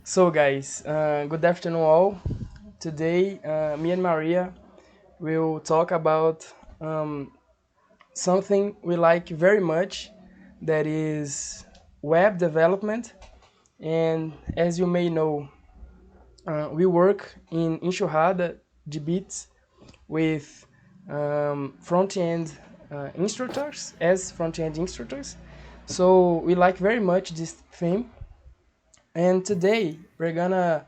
So, guys, good afternoon, all. Today, me and Maria will talk about something we like very much that is web development. And as you may know, we work in Engenharia de Bits with front end instructors as front end instructors. So, we like very much this theme. And today, we're gonna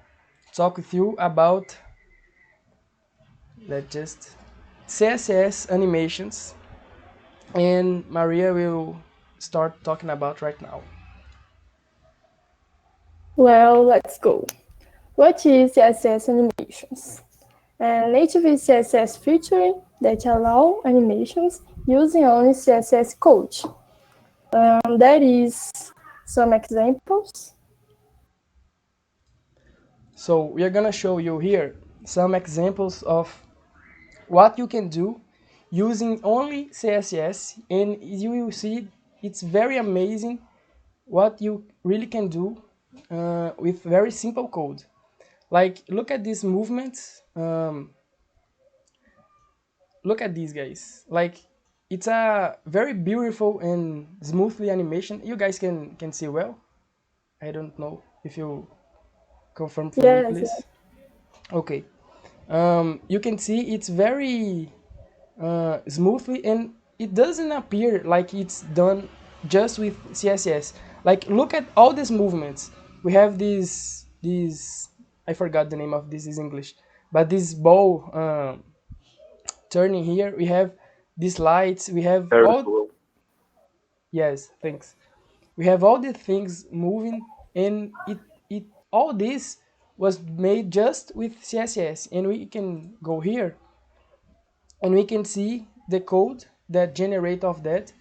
talk with you about let's just CSS Animations, and Maria will start talking about right now. Well, let's go. What is CSS Animations? Native CSS feature that allow animations using only CSS code. There is some examples. So we are gonna show you here some examples of what you can do using only CSS, and you will see it's very amazing what you really can do with very simple code. Like, look at these movements. Look at these guys. Like, it's a very beautiful and smoothly animation. You guys can see well. I don't know if you confirm for me, Yes, please. Okay. You can see it's very smoothly, and it doesn't appear like it's done just with CSS. Like, look at all these movements. We have these. I forgot the name of this is English, but this ball turning here. We have these lights. We have all. Carousel. Yes, thanks. We have all the things moving, and it all this was made just with CSS, and we can go here and we can see the code that generate of that,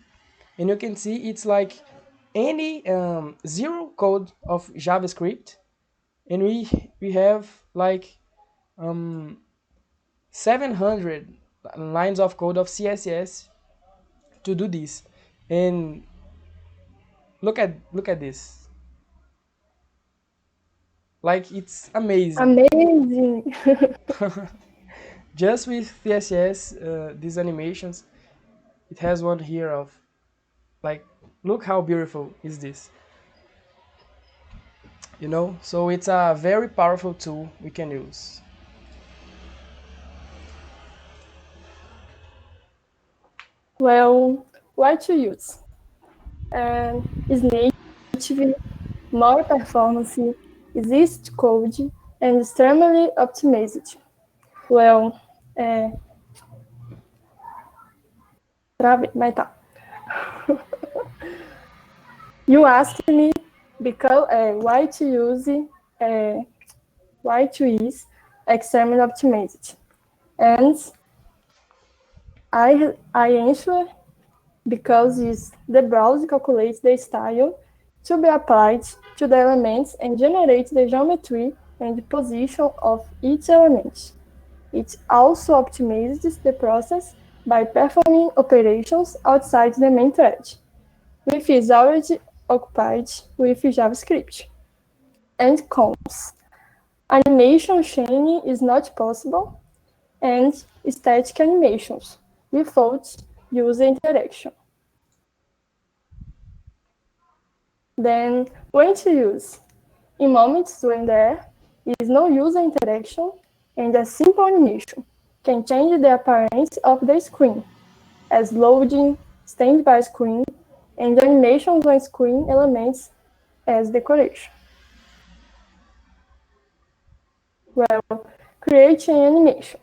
and you can see it's like any zero code of JavaScript, and we have like 700 lines of code of CSS to do this. And look at this. Like, it's amazing. amazing. Just with CSS, these animations, it has one here of like, look how beautiful is this. So it's a very powerful tool we can use. Well, why to use? Is native, more performance, is easy to code, and extremely optimized. Well, travei, mas tá. You asked me because why to use extremely optimized, and I answer because the browser calculates the style to be applied to the elements and generates the geometry and the position of each element. It also optimizes the process by performing operations outside the main thread, which is already occupied with JavaScript. And cons. Animation chaining is not possible, and static animations without user interaction. Then, when to use? In moments when there is no user interaction and a simple animation can change the appearance of the screen, as loading, standby screen, and animations on screen elements as decoration. Well, creating animation.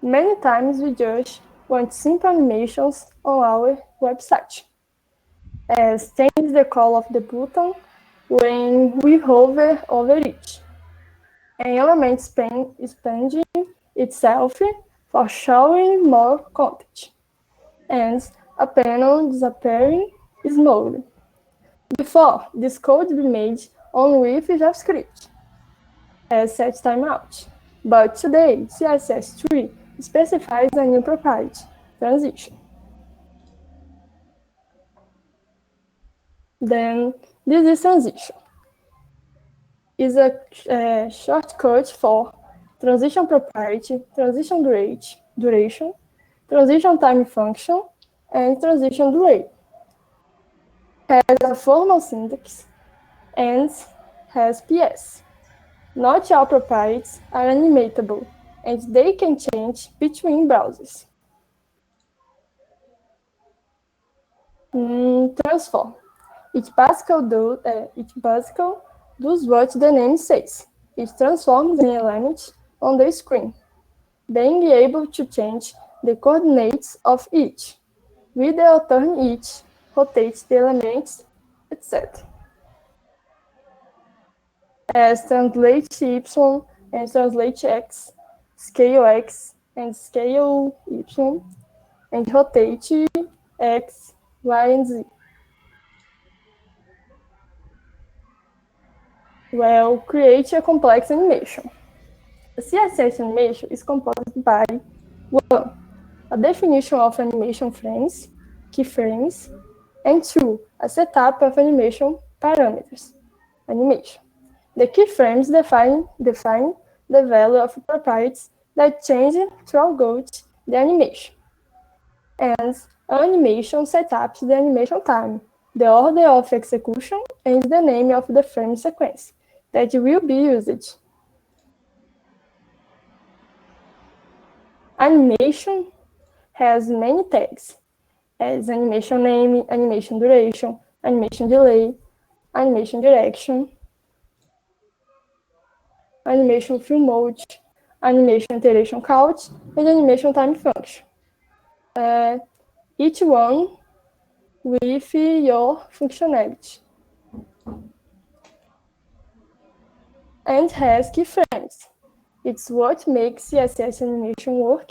Many times we just want simple animations on our website, as change the color of the button when we hover over it, an element expanding itself for showing more content, and a panel disappearing slowly. Before, this code be made only with JavaScript as set timeout. But today, CSS3 specifies a new property, transition. Then, this is transition. is a shortcut for transition property, transition duration, transition time function, and transition delay. Has a formal syntax and has PS. Not all properties are animatable, and they can change between browsers. Transform. It basically does what the name says. It transforms an element on the screen, being able to change the coordinates of each, without turn each, rotate the elements, etc. As translate y and translate x, scale x and scale y, and rotate x, y, and z. Well, create a complex animation. A CSS animation is composed by 1. A definition of animation frames, keyframes, and 2. A setup of animation parameters, animation. The keyframes define the value of properties that change throughout the animation. And animation setups the animation time, the order of execution, and the name of the frame sequence that will be used. Animation has many tags, as animation name, animation duration, animation delay, animation direction, animation film mode, animation iteration count, and animation time function. Each one with your functionality. And has keyframes. It's what makes CSS animation work.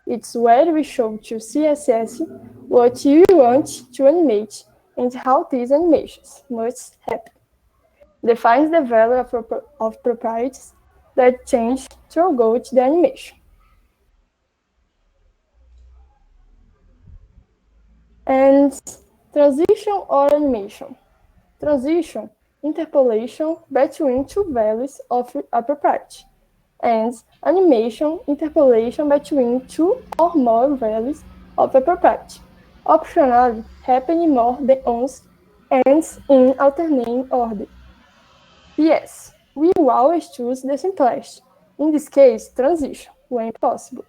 It's where we show to CSS what you want to animate and how these animations must happen. Defines the value of properties that change throughout the animation. And transition or animation. Transition, interpolation between two values of a property. And animation, interpolation between two or more values of a property. Optionally, happening more than once and in alternate order. Yes, we will always choose the simplest. In this case, transition, when possible.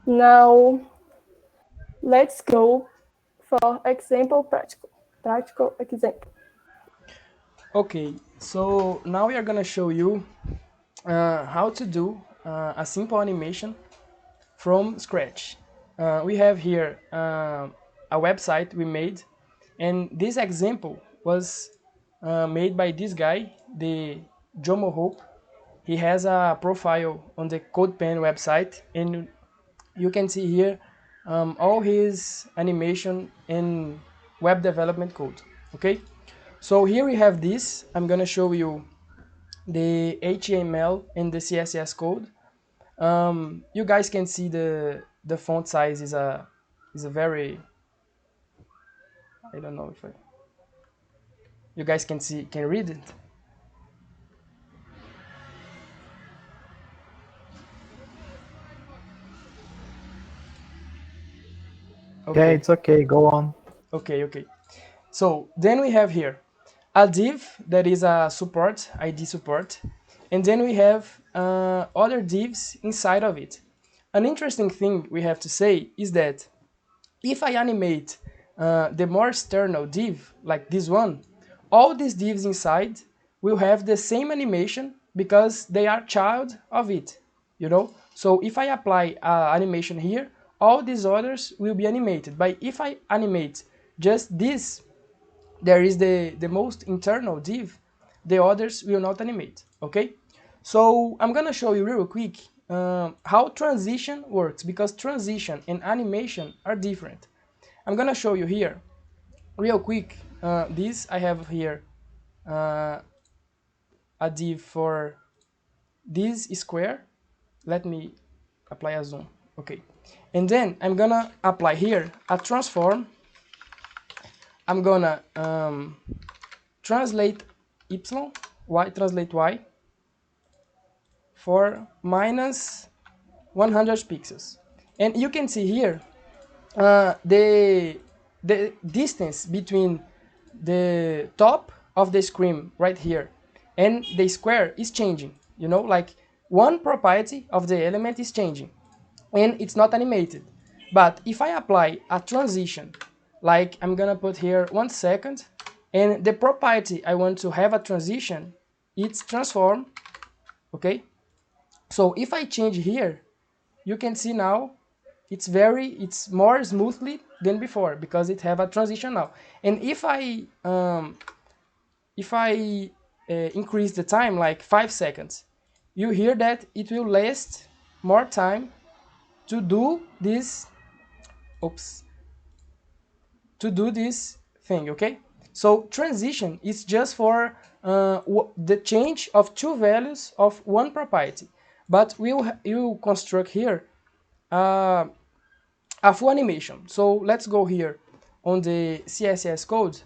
Now, let's go for example practical example. Okay, so now we are gonna show you how to do a simple animation from scratch. We have here a website we made, and this example was made by this guy, the Jomo Hope. He has a profile on the CodePen website, and you can see here all his animation and web development code. Okay, so here we have this. I'm gonna show you the HTML and the CSS code. You guys can see the font size is a very, I don't know if you guys can read it. Yeah, Okay. it's okay. Go on. Okay. So then we have here a div that is a support, ID support, and then we have other divs inside of it. An interesting thing we have to say is that if I animate the more external div, like this one, all these divs inside will have the same animation because they are child of it, you know? So if I apply animation here, all these others will be animated. But if I animate just this, there is the most internal div, the others will not animate, okay? So I'm gonna show you real quick how transition works, because transition and animation are different. I'm gonna show you here real quick. This I have here a div for this square. Let me apply a zoom. Okay, and then I'm gonna apply here a transform. I'm gonna translate translate y for minus 100 pixels. And you can see here the distance between the top of the screen right here and the square is changing, you know, like one property of the element is changing and it's not animated. But if I apply a transition, like I'm gonna put here 1 second, and the property I want to have a transition, it's transform, okay? So if I change here, you can see now it's more smoothly than before because it have a transition now. And if I increase the time like 5 seconds, you hear that it will last more time to do this thing, okay? So transition is just for the change of two values of one property, but we'll construct here a full animation. So let's go here on the CSS code,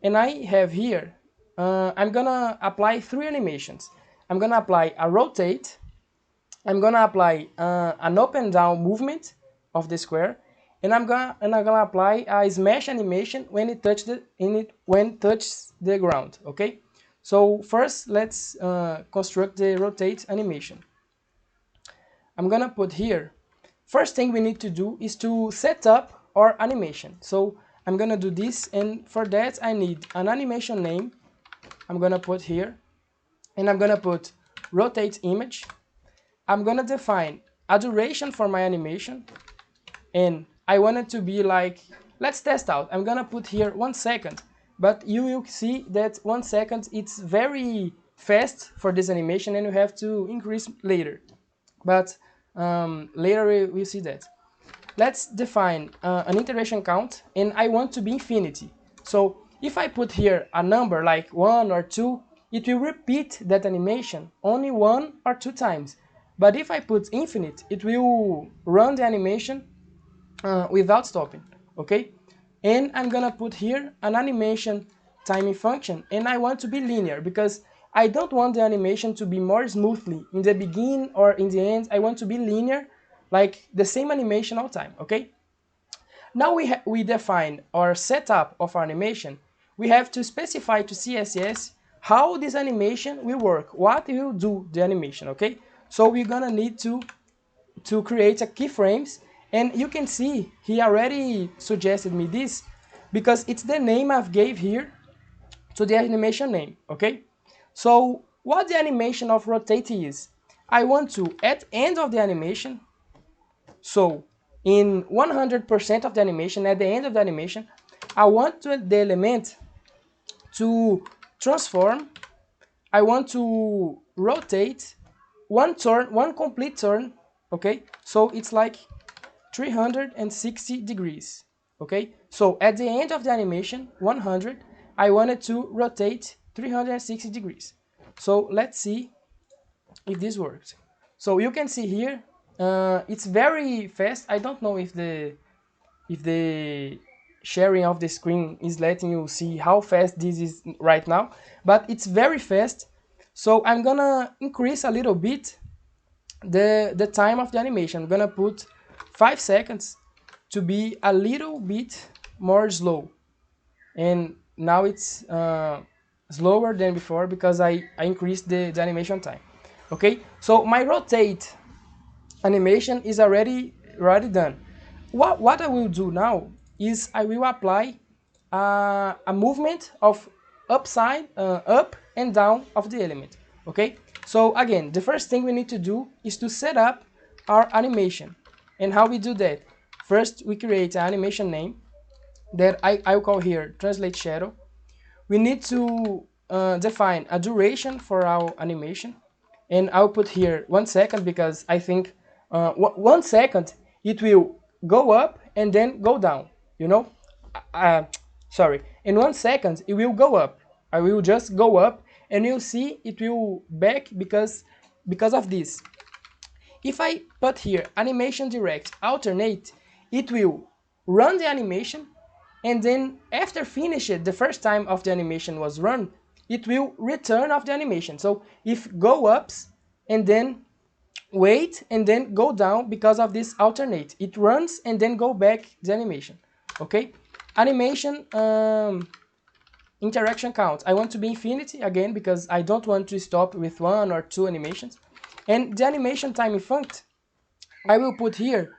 and I have here, I'm gonna apply 3 animations. I'm gonna apply a rotate, I'm gonna apply an up and down movement of the square, and I'm gonna apply a smash animation when it touches the ground. Okay. So first, let's construct the rotate animation. I'm gonna put here. First thing we need to do is to set up our animation. So I'm gonna do this, and for that I need an animation name. I'm gonna put here, and I'm gonna put rotate image. I'm gonna define a duration for my animation, and I want it to be like, let's test out. I'm gonna put here 1 second, but you will see that 1 second it's very fast for this animation, and you have to increase later. But later we'll see that. Let's define an iteration count, and I want to be infinity. So if I put here a number like 1 or 2, it will repeat that animation only 1 or 2 times. But if I put infinite, it will run the animation without stopping, okay? And I'm gonna put here an animation timing function, and I want to be linear because I don't want the animation to be more smoothly in the beginning or in the end. I want to be linear, like the same animation all time, okay? Now we define our setup of our animation. We have to specify to CSS how this animation will work, what will do the animation, okay? So we're gonna need to create a keyframes, and you can see he already suggested me this because it's the name I've gave here to the animation name, okay? So what the animation of rotate is, I want to, at end of the animation, so in 100% of the animation, at the end of the animation, I want the element to transform. I want to rotate one turn, one complete turn, okay? So it's like 360 degrees, okay? So at the end of the animation, 100, I wanted to rotate 360 degrees. So let's see if this works. So you can see here, it's very fast. I don't know if the sharing of the screen is letting you see how fast this is right now, but it's very fast. So I'm gonna increase a little bit the time of the animation. I'm gonna put 5 seconds to be a little bit more slow, and now it's slower than before because I increased the animation time. Okay, so my rotate animation is already done. What I will do now is I will apply a movement of up and down of the element. Okay, so again, the first thing we need to do is to set up our animation. And how we do that? First, we create an animation name that I'll call here translate shadow. We need to define a duration for our animation, and I'll put here 1 second because I think 1 second it will go up and then go down, you know. Sorry, in 1 second it will go up. I will just go up, and you'll see it will back because of this. If I put here animation direct alternate, it will run the animation and then after finish it, the first time of the animation was run, it will return of the animation. So if go ups and then wait and then go down because of this alternate, it runs and then go back the animation. Okay, animation interaction count, I want to be infinity again because I don't want to stop with 1 or 2 animations. And the animation time funct, I will put here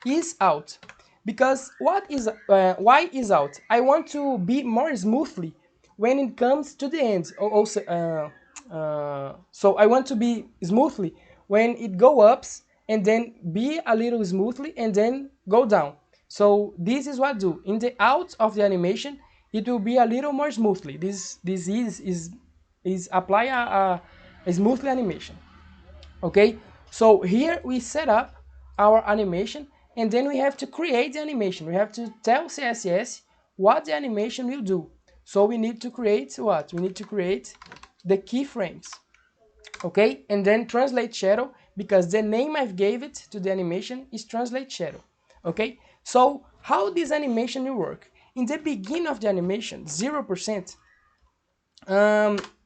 is out, because what is why is out? I want to be more smoothly when it comes to the end. Also, so I want to be smoothly when it go ups and then be a little smoothly and then go down. So this is what I do in the out of the animation. It will be a little more smoothly. This is apply a smoothly animation. Okay, so here we set up our animation, and then we have to create the animation. We have to tell CSS what the animation will do. So we need to create what? We need to create the keyframes. Okay, and then translate shadow, because the name I've gave it to the animation is translate shadow. Okay, so how this animation will work? In the beginning of the animation, 0%,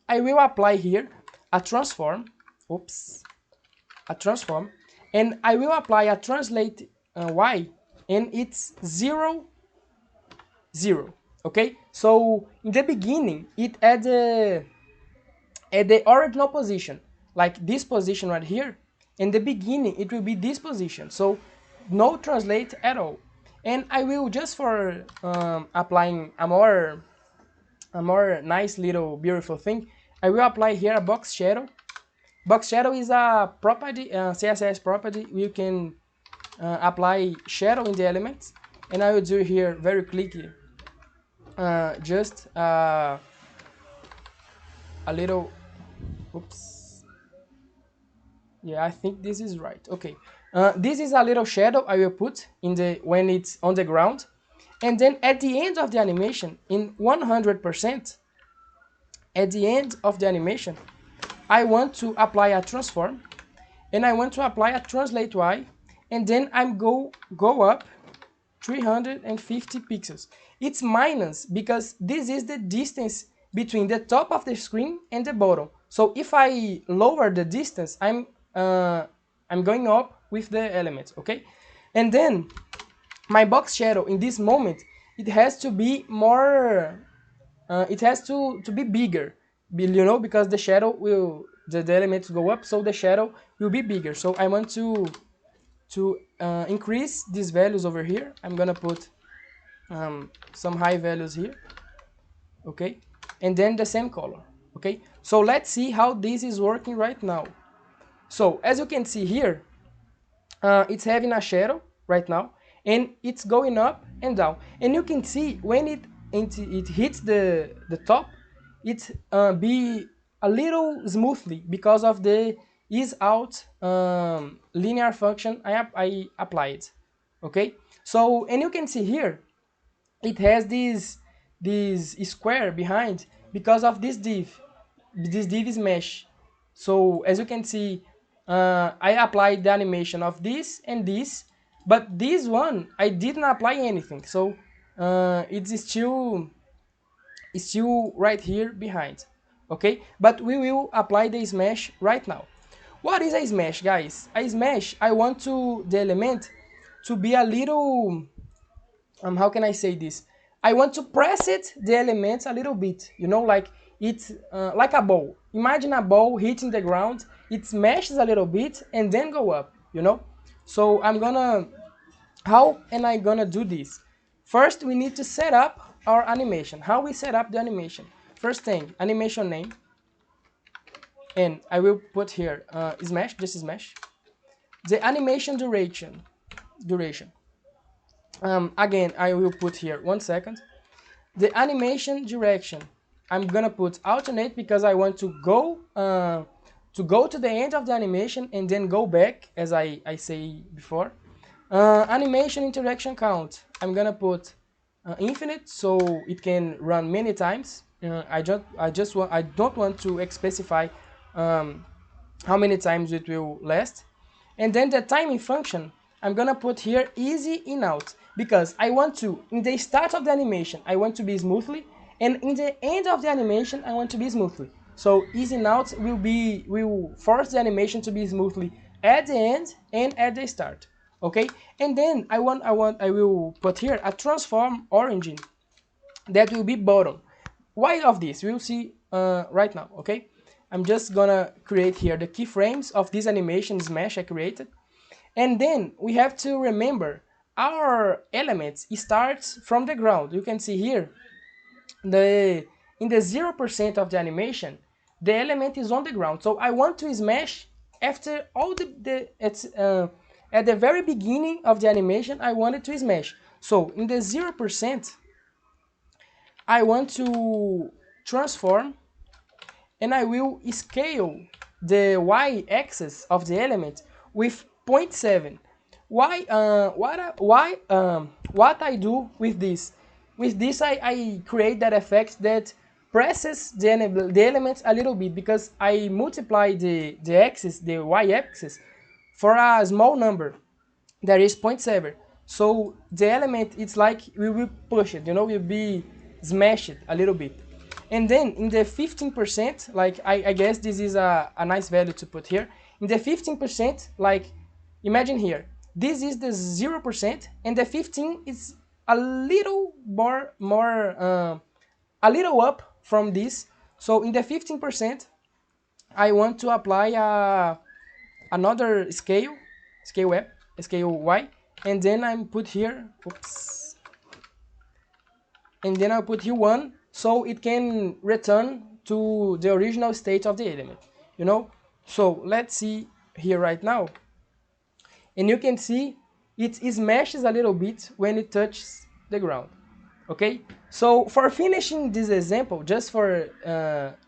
I will apply here a transform. Oops. A transform, and I will apply a translate y, and it's 0 0. Okay, so in the beginning it at the original position, like this position right here. In the beginning it will be this position, so no translate at all. And I will, just for applying a more nice little beautiful thing, I will apply here a box shadow. Box shadow is a property, CSS property. You can apply shadow in the elements, and I will do here very quickly, just a little. Oops. Yeah, I think this is right. Okay, this is a little shadow I will put in the when it's on the ground, and then at the end of the animation, in 100%, at the end of the animation, I want to apply a transform, and I want to apply a translate y, and then I'm go up 350 pixels. It's minus because this is the distance between the top of the screen and the bottom. So if I lower the distance, I'm going up with the elements. Okay, and then my box shadow in this moment, it has to be more. It has to be bigger, you know, because the shadow will, the elements go up, so the shadow will be bigger. So I want to increase these values over here. I'm gonna put some high values here. Okay, and then the same color. Okay, so let's see how this is working right now. So as you can see here, it's having a shadow right now, and it's going up and down. And you can see when it hits the top, it be a little smoothly because of the is out linear function I applied. Okay, so and you can see here it has this square behind because of this div. This div is mesh. So as you can see, I applied the animation of this and this, but this one I didn't apply anything. So it's still right here behind. Okay, but we will apply the smash right now. What is a smash, guys? A smash, I want the element to be a little, how can I say this? I want to press the elements a little bit, you know, like it's like a ball. Imagine a ball hitting the ground, it smashes a little bit and then go up, you know. So how am I gonna do this? First, we need to set up our animation. How we set up the animation? First thing, animation name, and I will put here smash, just smash. The animation duration. Again, I will put here 1 second. The animation direction, I'm gonna put alternate because I want to go to the end of the animation and then go back, as I say before. Animation interaction count, I'm gonna put infinite, so it can run many times. I don't want to specify how many times it will last. And then the timing function, I'm gonna put here easy in out, Because I want to, in the start of the animation, I want to be smoothly, and in the end of the animation, I want to be smoothly. So easing out will force the animation to be smoothly at the end and at the start. Okay, and then I will put here a transform origin that will be bottom. Why of this? We'll see right now. Okay, I'm just gonna create here the keyframes of this animation mesh I created, and then we have to remember our elements starts from the ground. You can see here the in the 0% of the animation, the element is on the ground. So I want to smash after all at the very beginning of the animation, I wanted to smash. So in the 0%, I want to transform, and I will scale the y-axis of the element with 0.7. What I do with this? With this, I create that effect that presses the elements a little bit, because I multiply the axis, the y-axis, for a small number that is 0.7. So the element, it's like we will push it, we'll be smash it a little bit. And then in the 15%, like I guess this is a nice value to put here. In the 15%, like imagine here, this is the 0%, and the 15 is a little a little up from this. So in the 15%, I want to apply another scale y, and then I put here, and then I'll put here 1, so it can return to the original state of the element, So let's see here right now, and you can see it smashes a little bit when it touches the ground. Okay, so for finishing this example, just for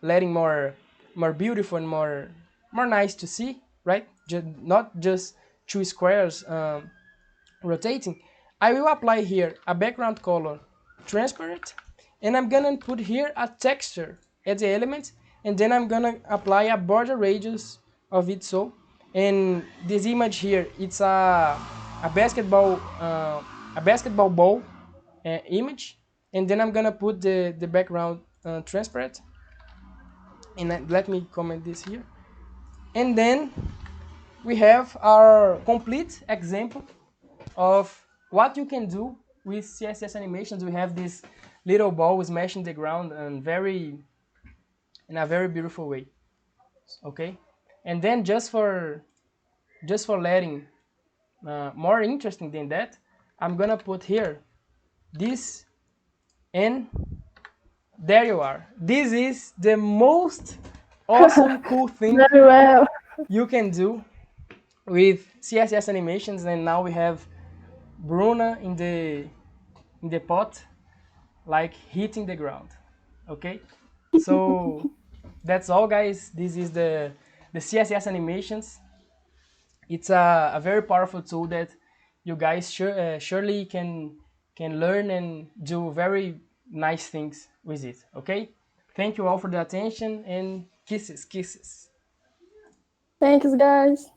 letting more beautiful and more nice to see, right? Not just two squares rotating, I will apply here a background color transparent, and I'm gonna put here a texture at the element, and then I'm gonna apply a border radius of it. So, and this image here, it's a basketball ball image, and then I'm gonna put the background transparent, and let me comment this here, and then we have our complete example of what you can do with CSS animations. We have this little ball smashing the ground and in a very beautiful way. Okay, and then just for letting more interesting than that, I'm gonna put here this, and there you are. This is the most awesome cool thing Very well. you can do with CSS animations. And now we have Bruna in the pot, like hitting the ground. Okay, so that's all, guys. This is the CSS animations. It's a very powerful tool that you guys surely can learn and do very nice things with it. Okay, thank you all for the attention, and kisses. Thanks, guys.